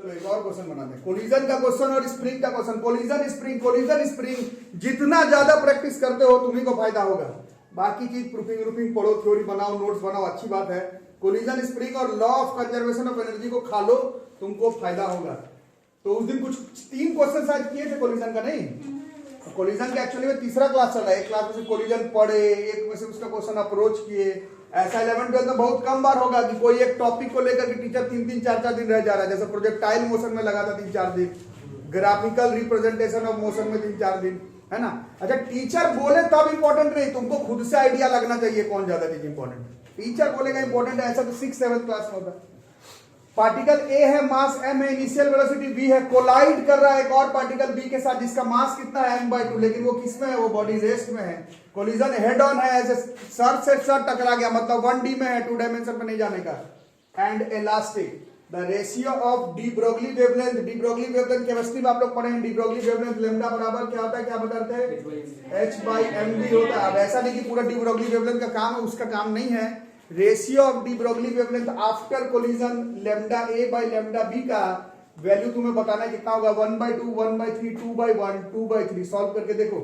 चलो एक और क्वेश्चन बनाते हैं, कोलिजन का क्वेश्चन और स्प्रिंग का क्वेश्चन। कोलिजन स्प्रिंग जितना ज्यादा प्रैक्टिस करते हो तुम्ही को फायदा होगा। बाकी चीज प्रूफिंग पढ़ो, थ्योरी बनाओ, नोट्स बनाओ, अच्छी बात है। कोलिजन स्प्रिंग और law of conservation of energy को खा लो, तुमको फायदा होगा। तो उस दिन कुछ 3 क्वेश्चन शायद किए थे कोलिजन का, नहीं? कोलिजन का एक्चुअली में तीसरा क्लास चल रहा है। एक क्लास में से कोलिजन पढ़े, एक में से उसका क्वेश्चन अप्रोच किए। ऐसा 11-12 में बहुत कम बार होगा कि कोई एक टॉपिक को लेकर के टीचर 3-3, 4-4 दिन रह जा रहा है। जैसे प्रोजेक्टाइल मोशन में लगा था 3-4 दिन, ग्राफिकल रिप्रेजेंटेशन ऑफ मोशन में 3-4 दिन, है ना। अच्छा, टीचर बोले तब इंपॉर्टेंट नहीं, तुमको खुद से आइडिया लगना चाहिए कौन ज्यादा चीज इंपॉर्टेंट। टीचर बोलेगा इंपॉर्टेंट है, ऐसा तो 6-7 क्लास में होता है। पार्टिकल ए है, मास m है, इनिशियल वेलोसिटी v है, कोलाइड कर रहा है एक और पार्टिकल b के साथ जिसका मास कितना है m/2, लेकिन वो किस में है? वो बॉडी रेस्ट में है। कोलिजन हेड ऑन है, ऐसे सर से सर टकरा गया, मतलब 1D में है, 2 डायमेंशन में नहीं जाने का। And elastic, the ratio of de Broglie wavelength. De Broglie wavelength chemistry में आप लोग पढ़े हैं। डी ब्रोगली वेवलेंथ लैम्डा बराबर क्या होता है, क्या बताते हैं? h/mv होता है। अब ऐसा नहीं कि पूरा डी ब्रोगली वेवलेंथ का काम है, उसका काम नहीं है। Ratio of de Broglie wavelength after collision lambda a by lambda b का वैल्यू तुम्हें बताना है कितना होगा? 1/2, 1/3, 2/1, 2/3। सॉल्व करके देखो।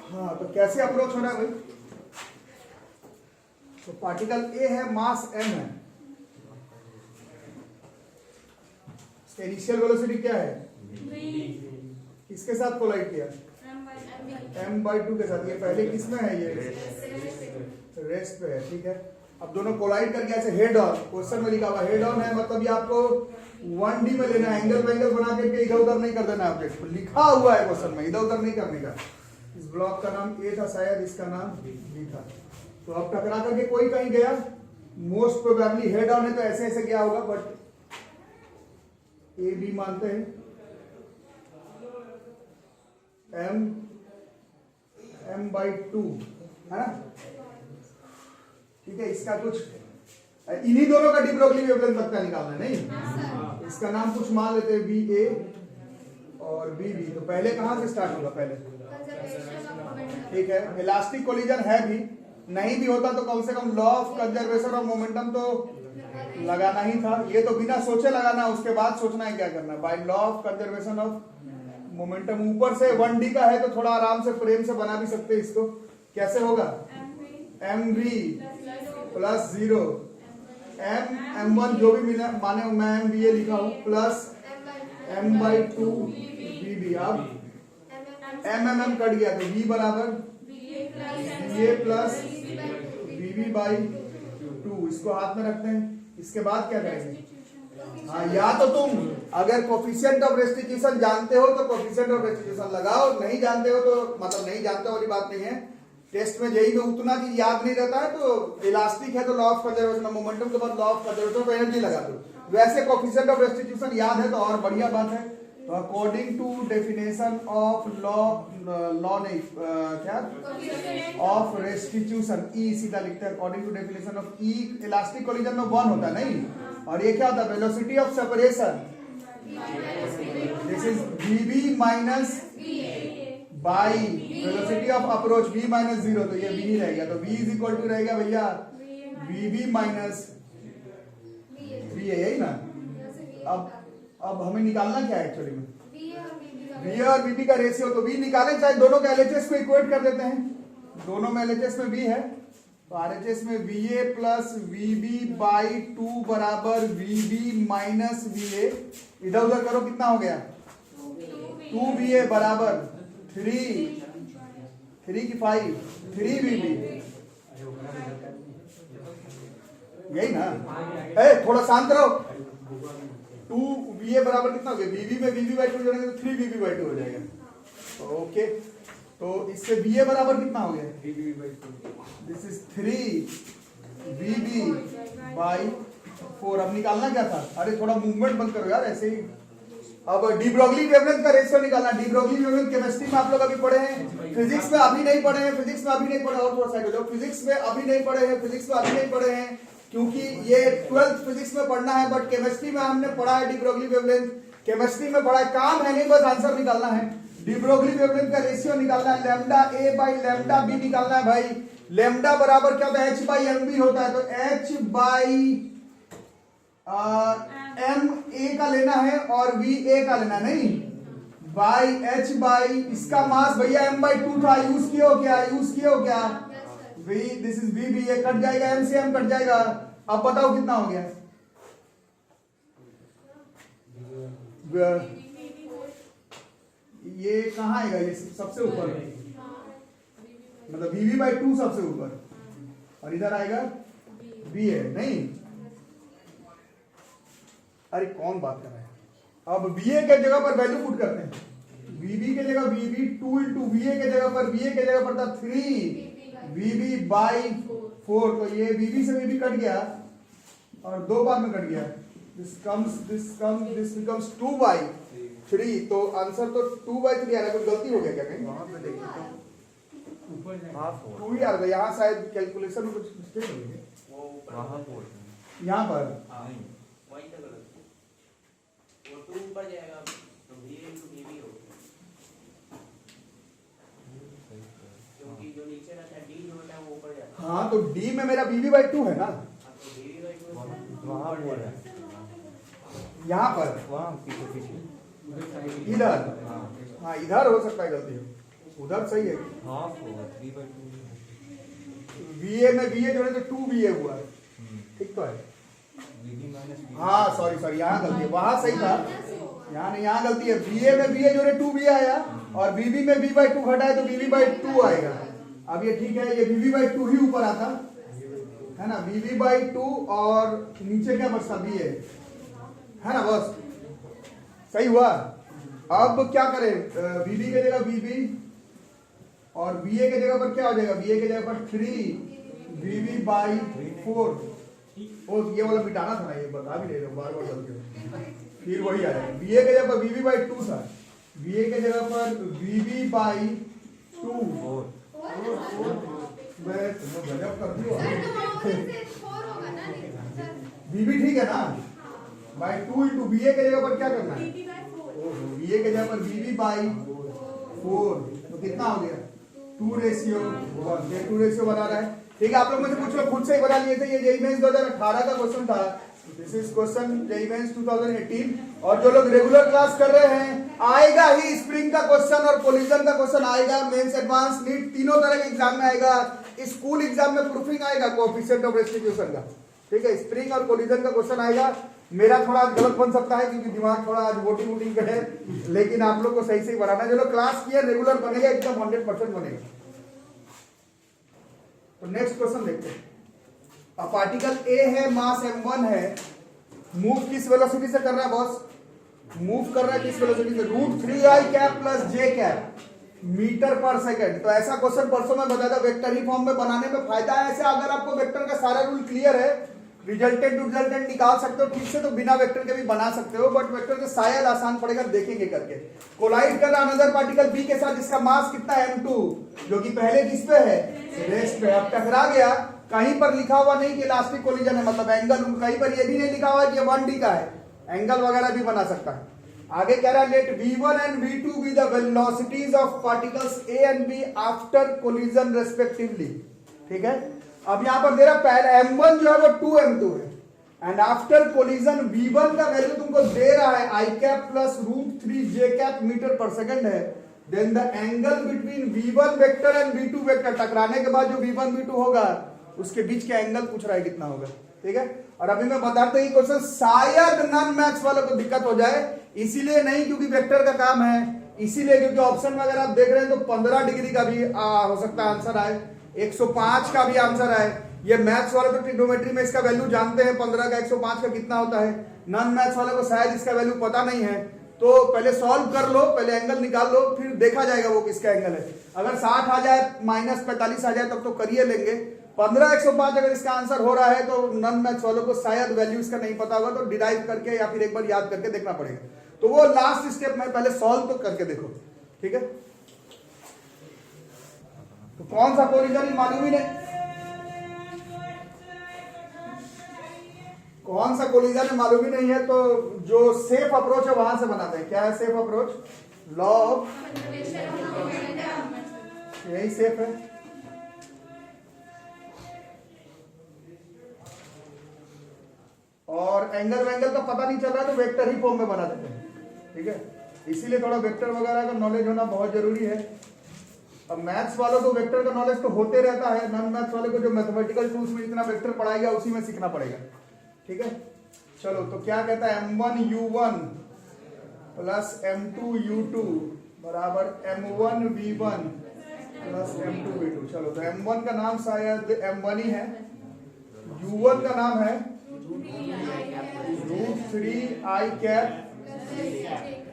हाँ, तो कैसे अप्रोच हो रहा है भाई? तो पार्टिकल a है, मास m है, इनिशियल वेलोसिटी क्या है? किसके साथ कोलाइड किया? m/2 के साथ। ये पहले किसमें है? ये रेस्ट पे है, ठीक है। अब दोनों कोलाइड करके ऐसे हेड ऑन, क्वेश्चन में लिखा हुआ हेड ऑन है, मतलब ये आपको 1D में लेना है। एंगल वेंगल बना के इधर उधर नहीं कर देना ऑब्जेक्ट, लिखा हुआ है क्वेश्चन में, इधर उधर नहीं करने का। इस ब्लॉक का नाम A था शायद, इसका नाम B था। तो अब टकरा करके कोई कहीं गया, मोस्ट प्रोबेबली हेड ऑन है तो ऐसे ऐसे गया होगा, बट A B मानते हैं। m/2 है ना, ठीक है। इसका कुछ इन्हीं दोनों का डी ब्रोगली वेवलेंथ तक का निकालना है, नहीं? इसका नाम कुछ मान लेते हैं VA और VB। तो पहले कहां से स्टार्ट होगा? पहले, ठीक है। इलास्टिक कोलिजन है भी, नहीं भी होता तो कम से कम law of conservation of momentum तो लगाना ही था। ये तो बिना सोचे लगाना, उसके बाद सोचना है क्या करना। By law of conservation of momentum. ऊपर से 1D का है तो थोड़ा आराम से प्रेम से बना भी सकते हैं इसको। कैसे होगा? mv प्लस 0 m1 जो भी मिला माने, मैं mva लिखा हूं, प्लस m/2 vb। अब mm कट गया तो v बराबर va प्लस vb/2। इसको हाथ में रखते हैं। इसके बाद क्या करेंगे? हाँ, या तो तुम अगर कोफिशिएंट ऑफ रेस्टिट्यूशन जानते हो तो कोफिशिएंट ऑफ रेस्टिट्यूशन लगाओ, नहीं जानते हो तो मतलब नहीं जानते वाली बात नहीं है। टेस्ट में जेई में उतना चीज याद नहीं रहता है तो इलास्टिक है तो law of conservation of momentum के बाद law of conservation of energy लगा दो। वैसे कोफिशिएंट ऑफ रेस्टिट्यूशन याद है तो और बढ़िया बात है। तो according to definition of law नहीं क्या ऑफ रेस्टिट्यूशन, ई सीधा लिखते हैं। According to definition of e, elastic collision में 1 होता है, नहीं? और ये क्या होता है? Velocity of separation, this is VB minus by velocity of approach V minus 0, तो ये V ही रहेगा। तो V इज इक्वल टू रहेगा भैया VB माइनस VA, यही ना। अब हमें निकालना क्या है एक्चुअली में? V और VB का रेशियो। तो V निकाले, चाहे दोनों का LHS को इक्वेट कर देते हैं। दोनों में LHS में V है तो RHS में VA प्लस VB/2 बराबर VB माइनस VA। इधर उधर करो, कितना हो गया? 2VA बराबर 3 की 5, 3VB, यही ना? थोड़ा शांत रहो। 2VA बराबर कितना हो गया? VB में VB/2 जोड़ेंगे तो 3VB/2 हो जाएगा। ओके, तो इससे VA बराबर कितना हो गया? This is 3VB/4। अब निकालना क्या था? अरे थोड़ा मूवमेंट बंद करो यार, ऐसे ही। अब डी ब्रोगली वेवलेंथ का रेशियो निकालना। डी ब्रोगली वेवलेंथ केमिस्ट्री में आप लोग अभी पढ़े हैं, फिजिक्स में अभी नहीं पढ़े हैं। फिजिक्स में अभी नहीं पढ़े, और थोड़ा साइड हो जाओ। फिजिक्स में अभी नहीं पढ़े हैं, फिजिक्स में अभी नहीं पढ़े हैं, क्योंकि ये 12th फिजिक्स में पढ़ना है। बट केमिस्ट्री में हमने पढ़ा है डी ब्रोगली वेवलेंथ, केमिस्ट्री में पढ़ा है। काम है नहीं, बस आंसर निकालना है। डी ब्रोगली वेवलेंथ का रेशियो निकालना है, lambda a by lambda b निकालना है भाई। लैम्डा बराबर क्या होता है? h/mv होता है। तो h बाई एम ए का लेना है और वी ए का लेना नहीं, बाई एच बाई इसका मास भैया एम बाई 2 था, यूज किए हो क्या v, this is v b, ये कट जाएगा, एम से एम कट जाएगा। अब बताओ कितना हो गया, ये कहाँ आएगा, ये सबसे ऊपर, मतलब वी बी बाई 2 सबसे ऊपर, और इधर आएगा बी ए नहीं, अरे कौन बात कर रहा है। अब बी ए के जगह पर वैल्यू पुट करते हैं, वीबी के जगह वीबी 2 इंटू वी ए के जगह पर, वी ए के जगह पर था 3 वीबी बाई 4, तो ये वीबी से वीबी कट गया और 2 बार में कट गया, दिस बिकम्स 2 बाई 3, तो आंसर तो 2 बाई 3 आ रहा है। कोई गलती हो गया क्या कहीं, वहां पे देखिए तो 2 ही आ रहा है, यहाँ शायद कैलकुलेशन में कुछ मिस्टेक हो गई, यहाँ पर हाँ, तो डी में मेरा बीबी बाई 2 है ना, यहाँ पर इधर, हाँ इधर हो सकता है गलती हो, उधर सही है, वीए में वीए जोड़े तो 2 वीए हुआ है, ठीक तो है, हाँ सॉरी यहाँ गलती है, वहां सही था, यहाँ नहीं, यहाँ गलती है, बीए में बीए जोड़े 2 वी आया और बीबी में बी बाई 2 घटाए तो बीबी बाई 2 आएगा। अब ये ठीक है, ये बीबी बाई 2 ही ऊपर आता है ना, बीबी बाई 2 और नीचे क्या बचता बी है ना, बस सही हुआ। अब क्या करें, बीबी के जगह बीबी और बीए के जगह पर क्या हो जाएगा, बीए के जगह पर 3 बीबी बाई 4, ओ ये वाला मिटाना था ना, ये बता भी ले रहे हो बार बार गलती, फिर वही आ जाएगा, बीए के जगह पर बीबी बाई 2 था, बीए के जगह पर बीबी बाई 2, मैं गजब कर दियो, बीबी ठीक है ना, बाई 2 इंटू बीए के जगह पर क्या करना है, बीए के जगह पर बीबी बाई 4, तो कितना हो गया 2:1, ये 2 बना रहा है, ठीक है। आप लोग मुझे पूछ लो, खुद से ही बना लिए थे, ये जेईई मेंस 2018 का क्वेश्चन था, this is question JEE Mains 2018, और जो लोग रेगुलर क्लास कर रहे हैं आएगा ही, स्प्रिंग का क्वेश्चन और कोलिजन का क्वेश्चन आएगा, मेंस एडवांस नीट तीनों तरह के एग्जाम में आएगा, स्कूल एग्जाम में प्रूफिंग आएगा कोएफिशिएंट ऑफ रेस्टिट्यूशन का, ठीक है, स्प्रिंग और कोलिजन का क्वेश्चन आएगा। मेरा थोड़ा गलत बन सकता है क्योंकि दिमाग थोड़ा आज वोटिंग पे है, लेकिन आप लोग को सही सही बनाना, जो लोग क्लास किए रेगुलर बनेगा, एकदम 100% बनेगा। तो नेक्स्ट क्वेश्चन देखते हैं, अब पार्टिकल ए है, मास m1 है, मूव किस वेलोसिटी से कर रहा है बॉस, मूव कर रहा है किस वेलोसिटी से, √3i cap plus j cap metre पर सेकंड। तो ऐसा क्वेश्चन परसों में बताया था, वेक्टर ही फॉर्म में बनाने में फायदा है, ऐसे अगर आपको वेक्टर का सारा रूल क्लियर है, रिजल्टेंट निकाल सकते हो ठीक से, तो बिना वेक्टर के भी बना सकते हो, बट वेक्टर से शायद आसान पड़ेगा, देखेंगे करके। कोलाइड कर रहा अनदर पार्टिकल बी के साथ, जिसका मास कितना है m2, जो कि पहले किस पे है, रेस्ट पे, अब टकरा गया, कहीं पर लिखा हुआ नहीं कि इलास्टिक कोलिजन है, मतलब एंगल, कहीं पर ये भी नहीं लिखा हुआ कि ये 1D का है, एंगल वगैरह भी बना सकता है। आगे कह रहा है, let v1 and v2 be the velocities of particles a and b after collision respectively, ठीक है। अब यहां पर दे रहा पहले m1 जो है वो 2m2 है, एंड आफ्टर कोलिजन v1 का वैल्यू तुमको दे रहा है i cap plus √3j cap metre पर सेकंड है, then the angle between v1 vector and v2 vector, टकराने के बाद जो v1 v2 होगा उसके बीच का एंगल पूछ रहा है कितना होगा, ठीक है। और अभी मैं बताता हूं क्वेश्चन शायद नॉन मैथ्स वालों को दिक्कत हो जाए, इसीलिए नहीं क्योंकि वेक्टर का काम है, इसीलिए क्योंकि ऑप्शन वगैरह आप देख रहे हैं तो 15 डिग्री का भी हो सकता है आंसर आए, 105 का भी आंसर आए। ये मैथ्स वाले तो ट्रिग्नोमेट्री में इसका वैल्यू जानते हैं, 15 का 105 का कितना होता है, नॉन मैथ्स वाले को शायद इसका वैल्यू पता नहीं है, तो पहले सॉल्व कर लो, पहले एंगल निकाल लो, फिर देखा जाएगा वो किसका एंगल है। अगर 60 आ जाए, -45 आ जाए तब तो करिए लेंगे, 15 105 अगर इसका आंसर हो रहा है तो नॉन मैथ्स वालों को शायद वैल्यू इसका नहीं पता होगा, तो डिराइव करके या फिर एक बार याद करके देखना पड़ेगा। तो वो लास्ट स्टेप में पहले सॉल्व तो करके देखो, ठीक है। तो कौन सा कोलिजन मालूम ही नहीं, कौन सा कोलिजन मालूम ही नहीं है, तो जो सेफ अप्रोच है वहां से बनाते हैं। क्या है सेफ अप्रोच, लॉ ऑफ, यही सेफ है। और एंगल वैंगल का पता नहीं चल रहा तो वेक्टर ही फॉर्म में बना देते हैं, ठीक है। इसीलिए थोड़ा वेक्टर वगैरह का नॉलेज होना बहुत जरूरी है। अब मैथ्स वालों को वेक्टर का नॉलेज तो होते रहता है, नॉन मैथ्स वाले को जो मैथमेटिकल टूल्स में जितना वेक्टर पढ़ाएगा उसी में सीखना पड़ेगा, ठीक है। चलो तो क्या कहता है, m1u1 प्लस m2u2 बराबर m1v1 प्लस m2v2। चलो तो m1 का नाम शायद m1 ही है, u1 का नाम है √3i cap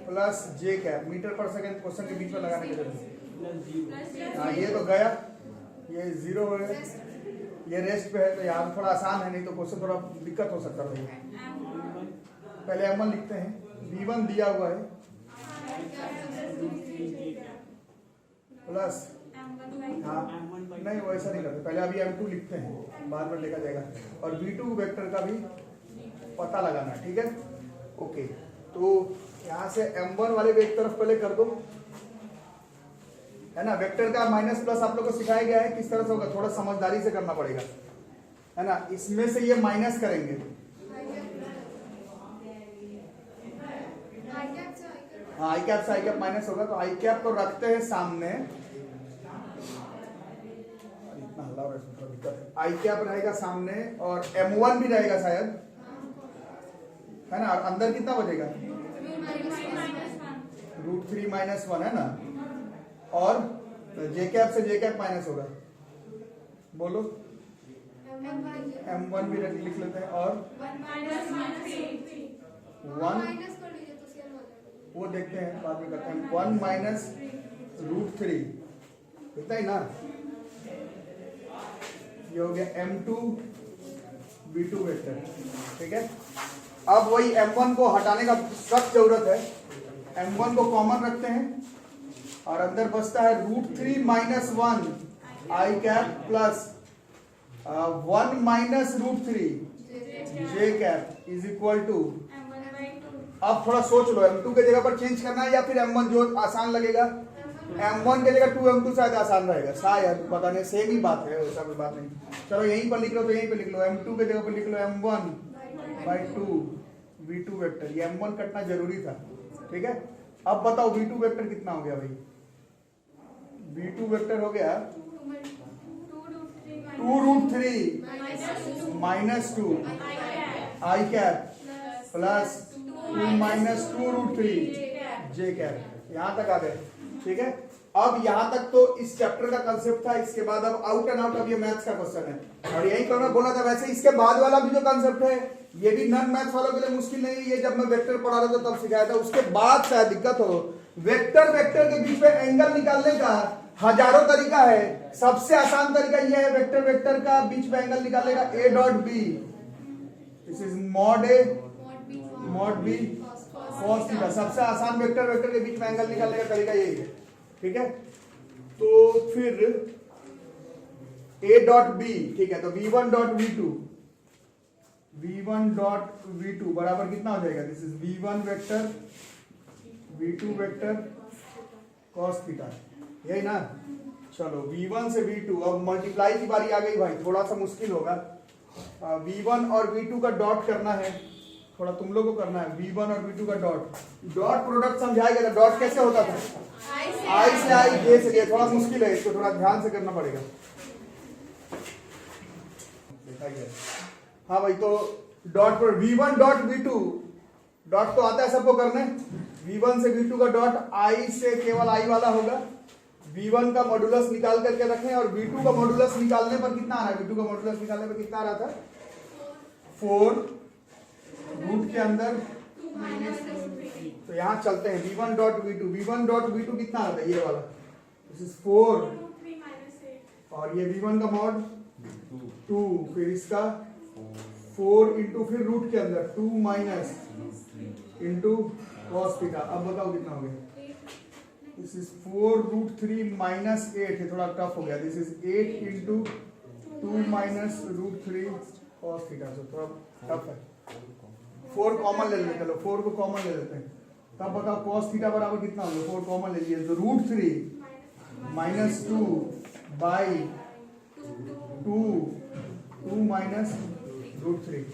plus j cap. Metre पर सेकंड क्वेश्चन के बीच में लगाने की जरूरत है। हाँ ये तो गया, ये 0 हो गया, ये रेस्ट पे है तो यहाँ थोड़ा आसान है, नहीं तो क्वेश्चन थोड़ा दिक्कत हो सकता है। पहले m1 लिखते हैं, v1 दिया हुआ है प्लस, हाँ नहीं वैसा नहीं करते, पहले अभी m2 लिखते हैं, बाद में देखा जाएगा। और v2 वेक्टर का भी पता लगाना, ठीक है। ओके तो यहाँ से m1 वाले भी एक तरफ पहले कर दो, है ना। वेक्टर का माइनस प्लस आप लोग को सिखाया गया है किस तरह से होगा, थोड़ा समझदारी से करना पड़ेगा, है ना। इसमें से ये माइनस करेंगे, हाँ आई कैप से आई कैप माइनस होगा, तो आई कैप को रखते हैं सामने, इतना हल्ला हो रहा है इसमें थोड़ा दिक्कत है। आई कैप रहेगा सामने और m1 भी रहेगा शायद, है ना। अंदर कितना बचेगा, √3 - 1 है ना, और जे कैप से जे कैप माइनस होगा, बोलो m1 भी लिख लेते हैं, और 1 वो देखते हैं बाद में करते हैं, 1 माइनस √3 इतना ही ना, ये हो गया m2v2 वेक्टर, ठीक है। अब वही m1 को हटाने का सख्त जरूरत है, m1 को कॉमन रखते हैं और अंदर बचता है √3 - 1 I cap plus 1 minus √3 J cap is equal to, अब थोड़ा सोच लो m2 के जगह पर चेंज करना है या फिर m1 जो आसान लगेगा, m1 के जगह 2m2 शायद आसान रहेगा, शायद पता नहीं, सेम ही बात है, वैसा कोई बात नहीं। चलो यहीं पर लिख लो, तो यहीं पे लिख लो, m2 के जगह पर लिख लो m1/2 v2 वेक्टर, ये m1 कटना जरूरी था, ठीक है। अब बताओ v2 वेक्टर कितना हो गया भाई, v2 वेक्टर हो गया 2√3 - 2 आई कैप प्लस 2 - 2√3 जे कैप। यहां तक आ गए, ठीक है। अब यहां तक तो इस चैप्टर का कंसेप्ट था, इसके बाद अब आउट एंड आउट अब ये मैथ्स का क्वेश्चन है, और यही पर मैं बोला था वैसे इसके बाद वाला भी जो कंसेप्ट है ये भी नॉन मैथ्स वालों के लिए मुश्किल नहीं है, ये जब मैं वेक्टर पढ़ा रहा था तब सिखाया था, उसके बाद शायद दिक्कत हो। वेक्टर वेक्टर के बीच में एंगल निकालने का हजारों तरीका है, सबसे आसान तरीका यह है वेक्टर वेक्टर का बीच में एंगल निकालने का, a dot b, this is mod a mod b cos theta. सबसे आसान वेक्टर वेक्टर के बीच में एंगल निकालने का तरीका यही है, ठीक है। तो फिर a डॉट b, ठीक है, तो v1 डॉट v2 बराबर कितना हो जाएगा, this is v1 vector v2 vector cos theta, यही ना। चलो v1 से v2, अब मल्टीप्लाई की बारी आ गई भाई, थोड़ा सा मुश्किल होगा। v1 और v2 का डॉट करना है, थोड़ा तुम लोगों को करना है, v1 और v2 का डॉट प्रोडक्ट समझाएगा, डॉट कैसे होता था, आई से आई, जे से जे, थोड़ा मुश्किल है, इसको थोड़ा ध्यान से करना पड़ेगा। देखा गया, हाँ भाई, तो डॉट पर v1 डॉट v2, डॉट तो आता है सबको करने, v1 से v2 का डॉट आई से केवल आई वाला होगा, v1 का मॉडुलस निकाल करके रखें, और v2 का मॉडुलस निकालने पर कितना आ रहा है, v2 का मॉडुलस निकालने पर कितना आ रहा था, 4 रूट के अंदर, तो यहां चलते हैं v1 डॉट v2 कितना आता है, ये वाला, दिस इज 4, और ये v1 का मॉड 2, फिर इसका 4 इंटू फिर रूट के अंदर 2 माइनस इंटू कॉस थीटा। अब बताओ कितना हो गया, दिस इज 4√3 माइनस 8 है, थोड़ा टफ हो गया, this is 8 into 2 minus √3 cos theta, तो थोड़ा टफ है। 4 कॉमन ले लेते, चलो 4 को कॉमन ले लेते हैं, तब बताओ कॉस थीटा बराबर कितना हो गया, 4 कॉमन ले लिए, तो √3 minus 2 by 2 minus √3,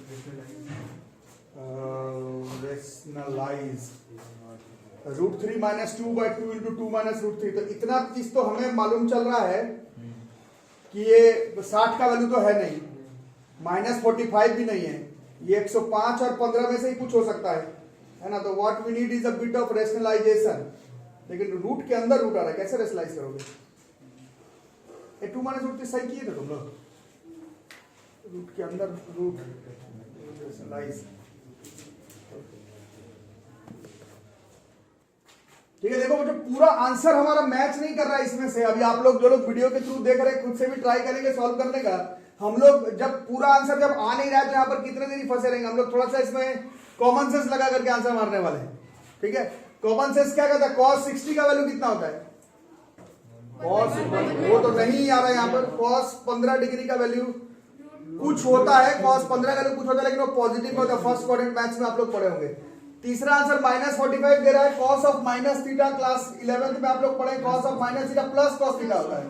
rationalise √3 minus 2/2 into 2 minus √3। तो इतना चीज तो हमें मालूम चल रहा है कि ये 60 का वैल्यू तो है नहीं, -45 भी नहीं है, ये 105 और 15 में से ही कुछ हो सकता है ना। तो what we need is a bit of rationalisation. लेकिन रूट के अंदर रूट आ रहा है, कैसे रेशनलाइज करोगे? ये 2 माइनस √3 सही किए थे तुम लोग? रूट के अंदर रूट रेशनलाइज, ठीक है। देखो मुझे पूरा आंसर हमारा मैच नहीं कर रहा है इसमें से। अभी आप लोग जो लोग वीडियो के थ्रू देख रहे हैं खुद से भी ट्राई करेंगे सॉल्व करने का। हम लोग जब पूरा आंसर जब आ नहीं रहा है तो यहाँ पर कितने देर फंसे रहेंगे। हम लोग थोड़ा सा इसमें कॉमन सेंस लगा करके आंसर मारने वाले हैं, ठीक है। कॉमन सेंस क्या कहता है? cos 60 का वैल्यू कितना होता है? cos, वो तो नहीं आ रहा है यहाँ पर। cos 15 डिग्री का वैल्यू कुछ होता है, cos 15 का वैल्यू कुछ होता है, लेकिन वो पॉजिटिव होता है। फर्स्ट क्वाड्रेंट मैथ्स में आप लोग पढ़े होंगे। तीसरा आंसर -45 दे रहा है। cos of minus theta class 11th में आप लोग पढ़े, cos of minus theta plus cos theta होता है।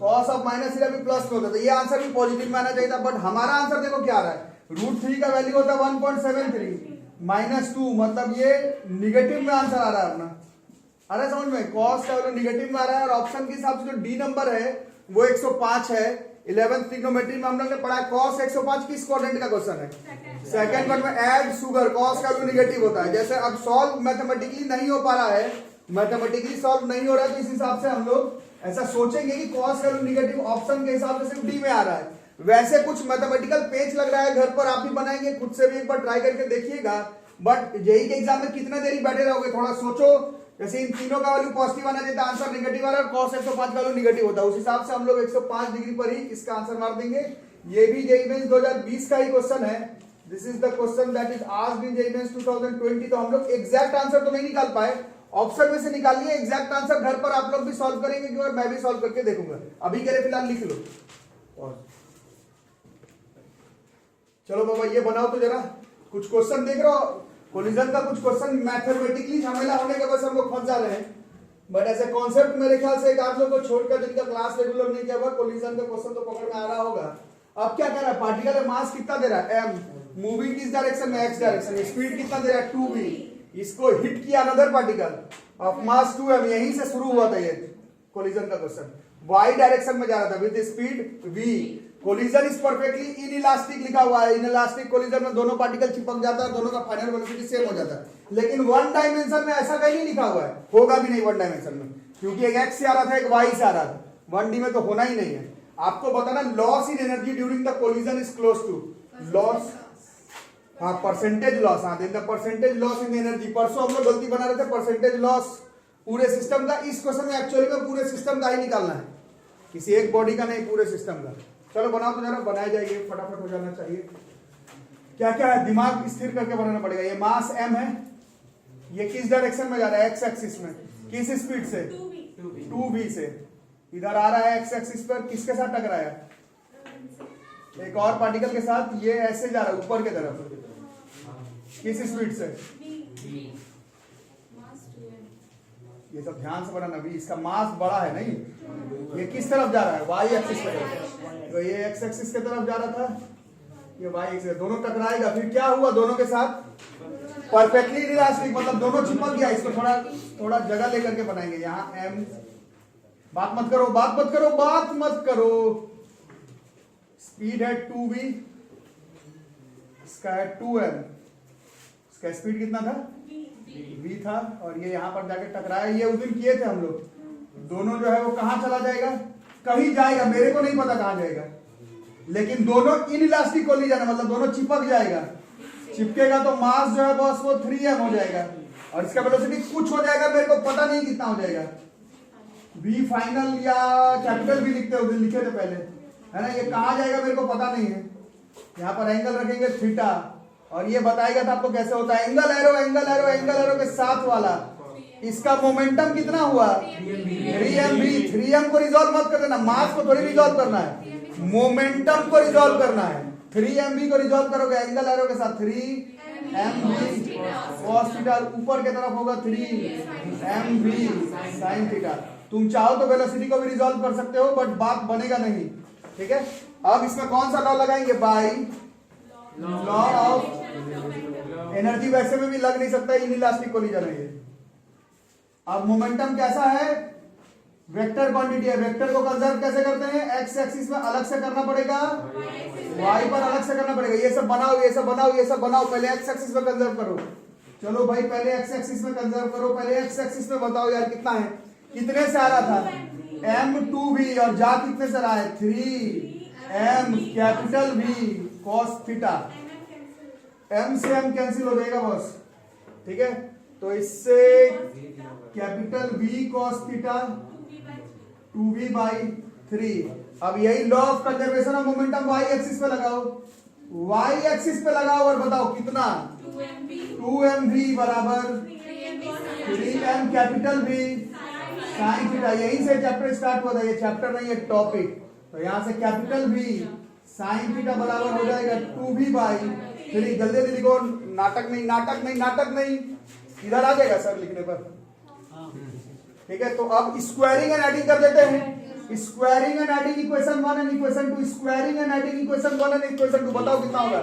cos ऑफ माइनस थीटा भी प्लस में होता है। तो ये आंसर भी पॉजिटिव में आना चाहिए था, बट हमारा आंसर देखो क्या आ रहा है। √3 का वैल्यू होता है 1.73 -2, मतलब ये निगेटिव में आंसर आ रहा है अपना। अरे समझ में, cos का वैल्यू निगेटिव में आ रहा है। और ऑप्शन के हिसाब से जो डी नंबर है वो 105 है। 11th ट्रिग्नोमेट्री में हम लोग ने पढ़ा है cos 105 किस क्वाड्रेंट का क्वेश्चन है? सेकंड क्वाड्रेंट में। ऐड शुगर, cos का वैल्यू निगेटिव होता है। जैसे अब सॉल्व मैथमेटिकली नहीं हो पा रहा है, मैथमेटिकली सॉल्व नहीं हो रहा है, तो इस हिसाब से हम लोग ऐसा सोचेंगे कि cos का वैल्यू निगेटिव ऑप्शन के हिसाब से सिर्फ डी में आ रहा है। वैसे कुछ मैथमेटिकल पेज लग रहा है, घर पर आप भी बनाएंगे, खुद से भी एक बार ट्राई करके देखिएगा। बट जेईई के एग्जाम में कितने देरी बैठे रहोगे, थोड़ा सोचो। जैसे इन तीनों का वैल्यू पॉजिटिव आना चाहिए, आंसर निगेटिव आ रहा है, cos 105 का वैल्यू निगेटिव होता है। उस हिसाब से हम लोग 105 डिग्री पर ही इसका आंसर मार देंगे। ये भी जेईई मेंस 2020 का ही क्वेश्चन है। This is the question that is asked in JEE Mains 2020। तो हम लोग एग्जैक्ट आंसर तो नहीं निकाल पाए, ऑप्शन में से निकालिए। एग्जैक्ट आंसर घर पर आप लोग भी सॉल्व करेंगे, क्योंकि मैं भी सॉल्व करके देखूंगा। अभी के लिए फिलहाल लिख लो। चलो बाबा ये बनाओ तो जरा। कुछ क्वेश्चन देख रहे हो, कोलिजन का कुछ क्वेश्चन मैथमेटिकली झमेला होने के वजह से हम लोग फंस जा रहे हैं। बट ऐसे कॉन्सेप्ट मेरे ख्याल से एक आप लोग को छोड़कर जिनका क्लास रेगुलर नहीं किया हुआ, कोलिजन का क्वेश्चन तो पकड़ में आ रहा होगा। अब क्या कह रहा है? पार्टिकल का मास कितना दे रहा है? m, मूविंग किस डायरेक्शन में? x direction. स्पीड कितना दे रहा है? 2v। इसको हिट किया another particle of mass 2m, यहीं से शुरू हुआ था ये कोलिजन का क्वेश्चन। y डायरेक्शन में जा रहा था with speed v। Collision is perfectly inelastic लिखा हुआ है। इनइलास्टिक कोलिजन में दोनों पार्टिकल चिपक जाता है, दोनों का फाइनल वेलोसिटी सेम हो जाता है। लेकिन वन डायमेंशन में ऐसा कहीं नहीं लिखा हुआ है, होगा भी नहीं वन डायमेंशन में, क्योंकि एक x से आ रहा था, एक y से आ रहा था। 1D में तो होना ही नहीं है। आपको बताना loss in energy during the collision is close to loss, हाँ परसेंटेज लॉस, हाँ the percentage loss in energy. परसों हम लोग गलती बना रहे थे परसेंटेज लॉस पूरे सिस्टम का। इस क्वेश्चन में एक्चुअली में पूरे सिस्टम का ही निकालना है, किसी एक बॉडी का नहीं, पूरे सिस्टम का। चलो बनाओ तो जरा, बनाया जाएगी, फटाफट हो जाना चाहिए। क्या क्या है, दिमाग स्थिर करके बनाना पड़ेगा। ये मास m है, ये किस डायरेक्शन में जा रहा है? x एक्सिस में। किस स्पीड से? 2v से। इधर आ रहा है x एक्सिस पर, किसके साथ टकराया? एक और पार्टिकल के साथ। ये ऐसे जा रहा है ऊपर की तरफ, किस स्पीड से? ये सब ध्यान से बनाना भी, इसका मास बड़ा है नहीं। ये किस तरफ जा रहा है? y एक्सिस की तरफ। तो ये x एक्सिस की तरफ जा रहा था, ये y एक्सिस, दोनों टकराएगा। फिर क्या हुआ? दोनों के साथ परफेक्टली इलास्टिक, मतलब दोनों चिपक गया। इसको थोड़ा थोड़ा जगह लेकर के बनाएंगे। यहाँ m, बात मत करो, बात मत करो, बात मत करो। स्पीड है 2v, इसका है 2m। इसका स्पीड कितना था? v था। और ये यहां पर जाके टकराया। ये उस दिन किए थे हम लोग। दोनों जो है वो कहां चला जाएगा? कहीं जाएगा, मेरे को नहीं पता कहां जाएगा, लेकिन दोनों इनइलास्टिक कोलिजन है, मतलब दोनों चिपक जाएगा। चिपकेगा तो मास जो है बस वो 3m हो जाएगा, और इसका वेलोसिटी कुछ हो जाएगा, मेरे को पता नहीं कितना हो जाएगा। v फाइनल या कैपिटल v लिखते हो, लिखे थे पहले, है ना। ये कहां जाएगा मेरे को पता नहीं है। यहाँ पर एंगल रखेंगे थीटा, और ये बताएगा था आपको कैसे होता है। Angle arrow, angle arrow, angle arrow के साथ वाला, इसका मोमेंटम कितना हुआ? 3mv। 3m को रिजॉल्व मत कर देना, मास को थोड़ी रिजॉल्व करना है, मोमेंटम को रिजॉल्व करना है। 3mv को रिजॉल्व करोगे एंगल एरो के साथ, 3mv cos थीटा, ऊपर की तरफ होगा 3mv sin थीटा। तुम चाहो तो वेलोसिटी को भी रिजॉल्व कर सकते हो, बट बात बनेगा नहीं, ठीक है। अब इसमें कौन सा लॉ लगाएंगे? बाय लॉ ऑफ एनर्जी वैसे में भी लग नहीं सकता, इनइलास्टिक कोलिजन है ये। अब मोमेंटम कैसा है, वेक्टर क्वांटिटी है। वेक्टर को कंजर्व कैसे करते हैं, एक्स एक्सिस में अलग से करना पड़ेगा, वाई पर अलग से करना पड़ेगा। ये सब बनाओ, ये सब बनाओ, ये सब बनाओ, पहले एक्स एक्सिस में कंजर्व करो। चलो भाई पहले एक्स एक्सिस में कंजर्व करो, पहले एक्स एक्सिस में बताओ यार कितना है, कितने से आ रहा था m2v, और जा कितने से रहा है 3m capital V cos theta. m से m कैंसिल हो जाएगा बॉस, ठीक है। तो इससे capital V cos theta 2v/3। अब यही law of conservation of momentum y axis पे लगाओ, y एक्सिस पे लगाओ और बताओ कितना 2mv बराबर 3m capital V sine theta. यहीं से चैप्टर स्टार्ट होता है, ये चैप्टर नहीं है टॉपिक। तो यहां से कैपिटल V साइन थीटा बराबर हो जाएगा 2v/3। जल्दी जल्दी लिखो, नाटक नहीं नाटक नहीं नाटक नहीं, इधर आ जाएगा सर लिखने पर, ठीक है। तो अब स्क्वायरिंग एंड एडिंग कर देते हैं। Squaring and adding equation 1 and equation 2, squaring and adding equation 1 and equation 2, बताओ कितना होगा,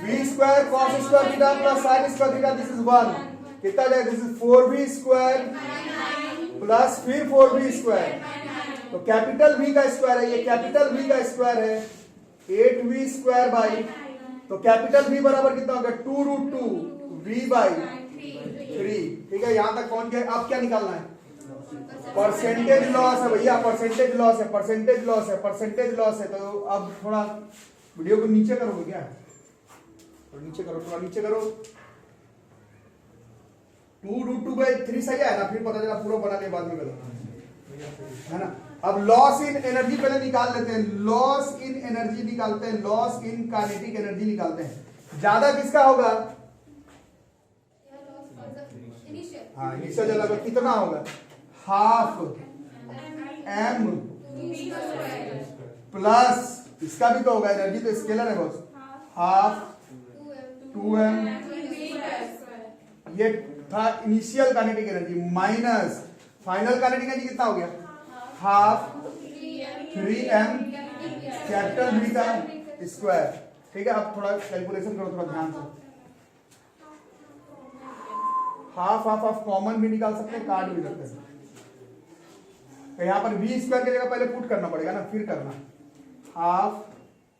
v square cos square theta plus sin square theta, this is 1, कितना जाएगा, this is 4v square plus फिर 4v square. तो कैपिटल V का square है, ये कैपिटल V का स्क्वायर है 8v स्क्वायर बाई, तो कैपिटल V बराबर कितना होगा 2√2v/3, ठीक है। यहां तक पहुंच गए। अब क्या निकालना है, परसेंटेज लॉस है भैया, परसेंटेज लॉस है, परसेंटेज लॉस है, परसेंटेज लॉस है। तो अब थोड़ा वीडियो को नीचे करोगे क्या, थोड़ा नीचे करो, थोड़ा नीचे करो। 2√2/3 सही है ना, फिर पता चला पूरा बनाने बाद में गलत है ना। अब लॉस इन एनर्जी पहले निकाल लेते हैं, लॉस इन एनर्जी निकालते हैं, लॉस इन काइनेटिक एनर्जी निकालते हैं। ज्यादा किसका होगा, हाँ इनिशियल ज्यादा कितना होगा, हाफ m प्लस इसका भी तो होगा, एनर्जी तो स्केलर है बॉस, हाफ 2m, ये था initial kinetic energy, minus final kinetic energy कितना हो गया, हाफ 3m कैपिटल V का स्क्वायर, ठीक है। अब थोड़ा कैलकुलेशन करो, थोड़ा ध्यान से। हाफ हाफ हाफ कॉमन भी निकाल सकते हैं, काट भी सकते हैं। तो यहाँ पर v स्क्वायर की जगह पहले पुट करना पड़ेगा ना, फिर करना half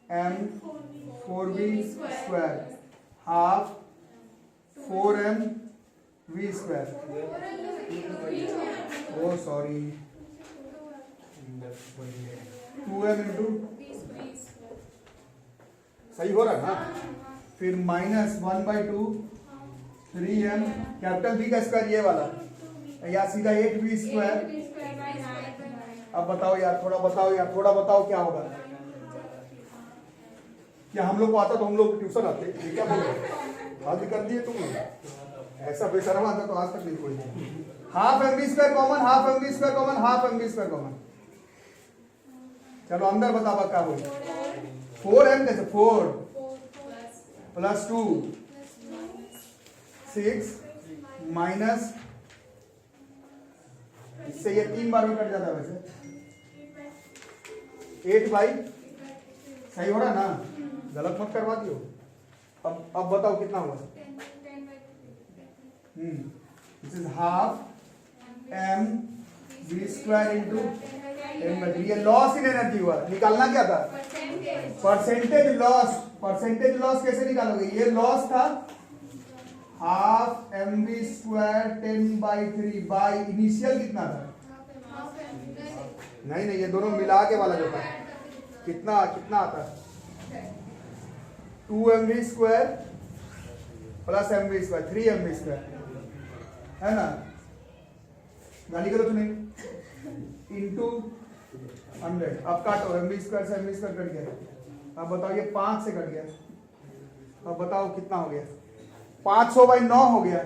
m 4v square half 4m v square, oh sorry 2m into, सही हो रहा है ना, फिर माइनस 1/2 3m कैपिटल V का स्क्वायर ये वाला, या सीधा 8v स्क्वायर। अब बताओ यार, थोड़ा बताओ यार, थोड़ा बताओ क्या होगा, क्या हम लोग को आता तो हम लोग ट्यूशन आते, क्या बोल रहे आज कर दिए तुम, ऐसा बेशरम आता तो आज तक नहीं कोई। Half mv square common, half mv square common, half mv square common, चलो अंदर बताओ क्या होगा, 4m कैसे, 4 प्लस 2 6 माइनस, इससे ये 3 बार में कट जाता है वैसे, 8/, सही हो रहा ना, गलत मत करवा दियो। अब बताओ कितना होगा, this is half m v square into m/3, ये लॉस इन एनर्जी हुआ। निकालना क्या था, परसेंटेज लॉस। परसेंटेज लॉस कैसे निकालोगे, ये लॉस था half mv square 10/3 by initial कितना था, नहीं ये दोनों मिला के वाला जो था कितना कितना आता है, 2mv square plus mv square 3mv square, है ना, गाली करो तो नहीं, इंटू 100। अब काटो, mv स्क्वायर से mv स्क्वायर कट गया। अब बताओ ये 5 से कट गया, अब बताओ कितना हो गया, 500/9 हो गया।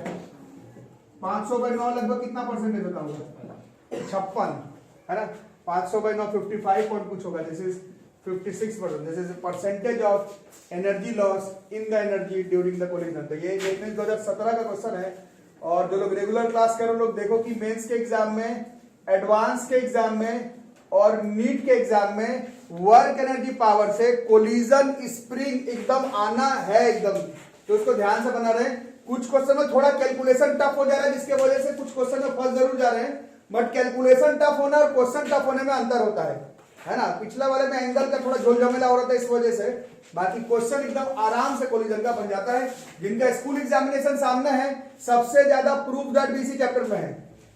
500/9 लगभग कितना परसेंटेज होता होगा, 56, है ना। 500/9 55 पॉइंट कुछ होगा, this is 56%, this is percentage of energy loss in the energy during the collision. तो ये 2017 का क्वेश्चन है, और जो लोग रेगुलर क्लास कर रहे लोग देखो कि मेंस के एग्जाम में, एडवांस के एग्जाम में और नीट के एग्जाम में वर्क एनर्जी पावर से कोलिजन स्प्रिंग एकदम आना है, एकदम तो उसको ध्यान से बना रहे हैं। कुछ क्वेश्चन में थोड़ा कैलकुलेशन टफ हो जा रहा है, जिसके वजह से कुछ क्वेश्चन में फंस जरूर जा रहे हैं, बट कैलकुलेशन टफ होना और क्वेश्चन टफ होने में अंतर होता है ना। पिछला वाले में एंगल का थोड़ा झोल झमेला हो रहा था इस वजह से, बाकी क्वेश्चन एकदम आराम से कोलिजन का बन जाता है। जिनका स्कूल एग्जामिनेशन सामने है, सबसे ज्यादा प्रूफ दैट भी इसी चैप्टर में है।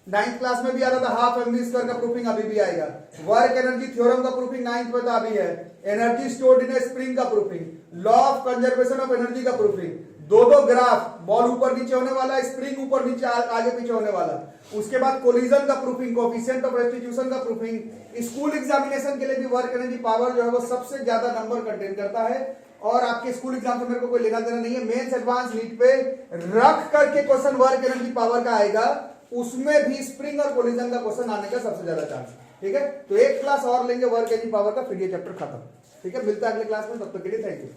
9th क्लास में भी आ रहा था, हाफ एमवी स्क्वायर का प्रूफिंग अभी भी आएगा। वर्क एनर्जी थ्योरम का प्रूफिंग 9th में था, अभी है। एनर्जी स्टोर्ड इन स्प्रिंग का proofing, law of conservation of energy का प्रूफिंग, दो ग्राफ, बॉल ऊपर नीचे होने वाला, स्प्रिंग ऊपर नीचे आगे पीछे होने वाला। उसके बाद कोलिजन का प्रूफिंग, कोएफिशिएंट ऑफ रेस्टिट्यूशन का प्रूफिंग। स्कूल एग्जामिनेशन के लिए भी वर्क एनर्जी पावर जो है वो सबसे ज्यादा नंबर कंटेन करता है। और आपके स्कूल एग्जाम से मेरे को कोई लेना देना नहीं है। मेंस एडवांस नीट पे रख करके क्वेश्चन वर्क एनर्जी पावर का आएगा, उसमें भी स्प्रिंग और कोलिजन का क्वेश्चन आने का सबसे ज्यादा चांस है। ठीक है, तो एक क्लास और लेंगे वर्क एनर्जी पावर का, फिर ये चैप्टर खत्म। ठीक है, मिलता है अगले क्लास में, तब तक के लिए थैंक यू।